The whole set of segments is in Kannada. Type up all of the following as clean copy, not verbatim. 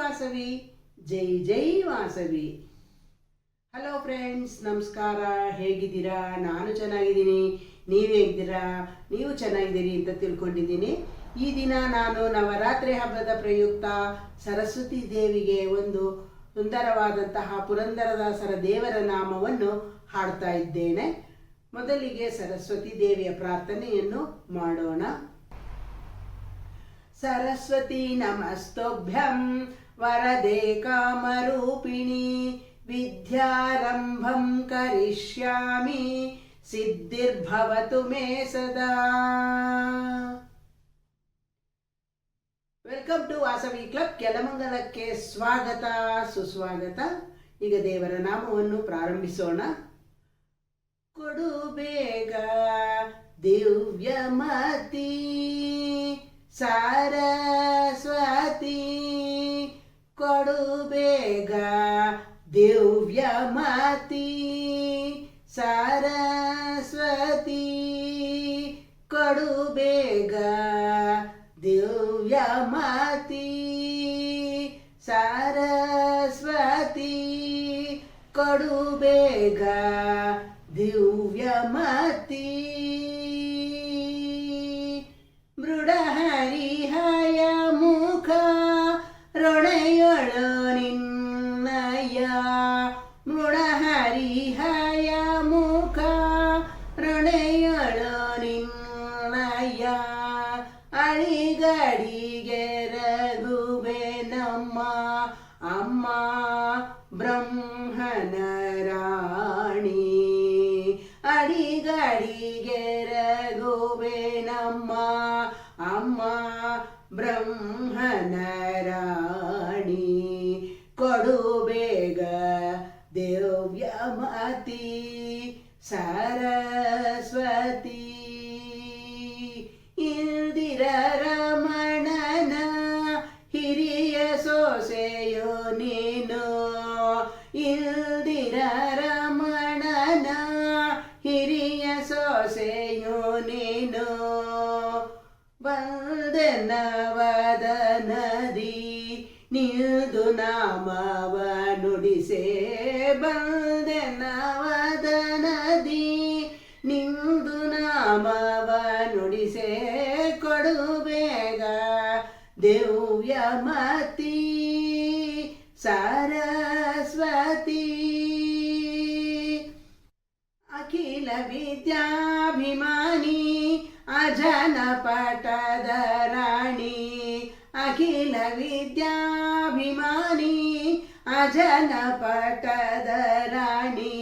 ವಾಸವಿ, ಜೈ ಜೈ ವಾಸವಿ. ಹಲೋ ಫ್ರೆಂಡ್ಸ್, ನಮಸ್ಕಾರ. ಹೇಗಿದ್ದೀರಾ? ನಾನು ಚೆನ್ನಾಗಿದ್ದೀನಿ. ನೀವು ಹೇಗಿದ್ದೀರಾ? ನೀವು ಚೆನ್ನಾಗಿದ್ದೀರಿ ಅಂತ ತಿಳ್ಕೊಂಡಿದ್ದೀನಿ. ಈ ದಿನ ನಾನು ನವರಾತ್ರಿ ಹಬ್ಬದ ಪ್ರಯುಕ್ತ ಸರಸ್ವತಿ ದೇವಿಗೆ ಒಂದು ಸುಂದರವಾದಂತಹ ಪುರಂದರದಾಸರ ದೇವರ ನಾಮವನ್ನು ಹಾಡ್ತಾ ಇದ್ದೇನೆ. ಮೊದಲಿಗೆ ಸರಸ್ವತಿ ದೇವಿಯ ಪ್ರಾರ್ಥನೆಯನ್ನು ಮಾಡೋಣ. ಸರಸ್ವತಿ ನಮಸ್ತೋಭ್ಯಂ ವರದೆ ಕಾಮರೂಪಿಣಿ, ವಿದ್ಯಾರಂಭಂ ಕರಿಷ್ಯಾಮಿ ಸಿದ್ಧಿರ್ಭವತು ಮೇ ಸದಾ. ವೆಲ್ಕಮ್ ಟು ವಾಸವಿ ಕ್ಲಬ್ ಕೆಲಮಂಗಲಕ್ಕೆ ಸ್ವಾಗತ, ಸುಸ್ವಾಗತ. ಈಗ ದೇವರ ನಾಮವನ್ನು ಪ್ರಾರಂಭಿಸೋಣ. ಕೊಡು ಬೇಗ ದಿವ್ಯಮತಿ ಸರಸ್ವತಿ, ಕೊಡು ಬೇಗ ದಿವ್ಯಮತಿ ಸರಸ್ವತಿ, ಕೊಡು ಬೇಗ ದಿವ್ಯಮತಿ ಸರಸ್ವತಿ, ಕೊಡು ಬೇಗ ದಿವ್ಯಮತಿ. ಮೃಡಹರಿಹಯ ಮುಖ ರೊಣೆಯೊಳು ನಿನ್ನಯ, ಮೃಡಹರಿಹಯ ಮುಖ ರೊಣೆಯೊಳು ನಿನ್ನಯ, ಅಳಿಗಡಿಗೆ ರಘುವೆ ನಮ್ಮ ಅಮ್ಮ ಬ್ರಹ್ಮನ ರಾಣಿ, ಅಡಿಗಡಿಗೆ ರಘುವೆ ನಮ್ಮ ಅಮ್ಮ ಬ್ರಹ್ಮನ ರಾಣಿ, ಕೊಡು ಬೇಗ ದಿವ್ಯಮತಿ ಸರಸ್ವತಿ. ಇಂದಿರ ರಮಣನ ಹಿರಿಯ ಸೊಸೆಯೋ ನೀನು, ಇಂದಿರ ರಮಣನ ಹಿರಿಯ ಸೊಸೆಯೋ ನೀನು, ಬಂದನವದನದಿ ನಿಲ್ದು ನಾಮವ ನುಡಿಸೆ, ಬಂದನವದನದಿ ನಿಲ್ದು ನಾಮವ ನುಡಿಸೆ, ಕೊಡು ಬೇಗ ದಿವ್ಯಮತಿ ಸರಸ್ವತಿ. ಅಖಿಲ ವಿದ್ಯಾಭಿಮಾನಿ ಅಜನಪಟದ ರಾಣಿ, ಅಖಿಲ ವಿದ್ಯಾಭಿಮಾನಿ ಅಜನಪಟದ ರಾಣಿ,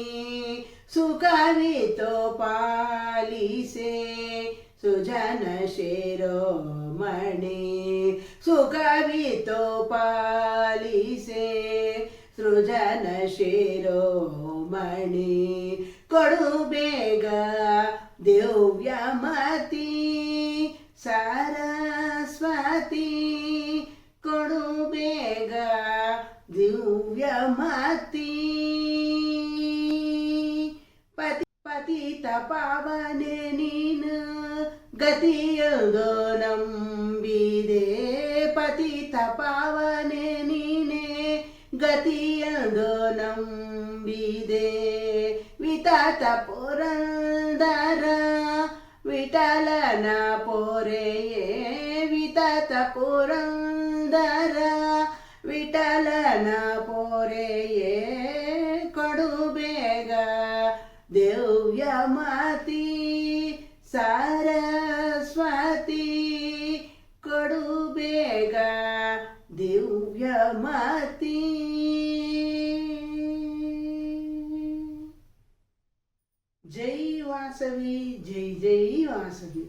ಸುಖವಿತೋ ಪಾಲಿಸೆ ಸುಜನ ಶಿರೋಮಣಿ, ಸುಖವಿತೋ ಪಾಲಿಸೆ ಸೃಜನ ಶಿರೋಮಣಿ, ಕೊಡು ಬೇಗ ದಿವ್ಯಮತಿ ಸರಸ್ವತಿ, ಕೊಡು ಬೇಗ ದಿವ್ಯಮತಿ. ಪತಿತ ಪಾವನೆ ನೀನು ಗತಿಯೊಂದು ನಂಬಿದೆ, ಪತಿತ ಪಾವನೆ ನೀನೆ ಗತಿಯೊಂದು ನಂಬಿದೆ, ವಿತತ ಪುರಂದರ ವಿಠಲನ ಪೊರೆಯೇ, ವಿತತ ಪುರಂದರ ವಿಠಲನ ಪೊರೆಯೇ, ಕೊಡು ಬೇಗ ದಿವ್ಯಮತಿ ಸರಸ್ವತಿ, ಕೊಡು ಬೇಗ ದಿವ್ಯಮತಿ. ಜೈ ವಾಸವಿ, ಜೈ ಜೈ ವಾಸವಿ.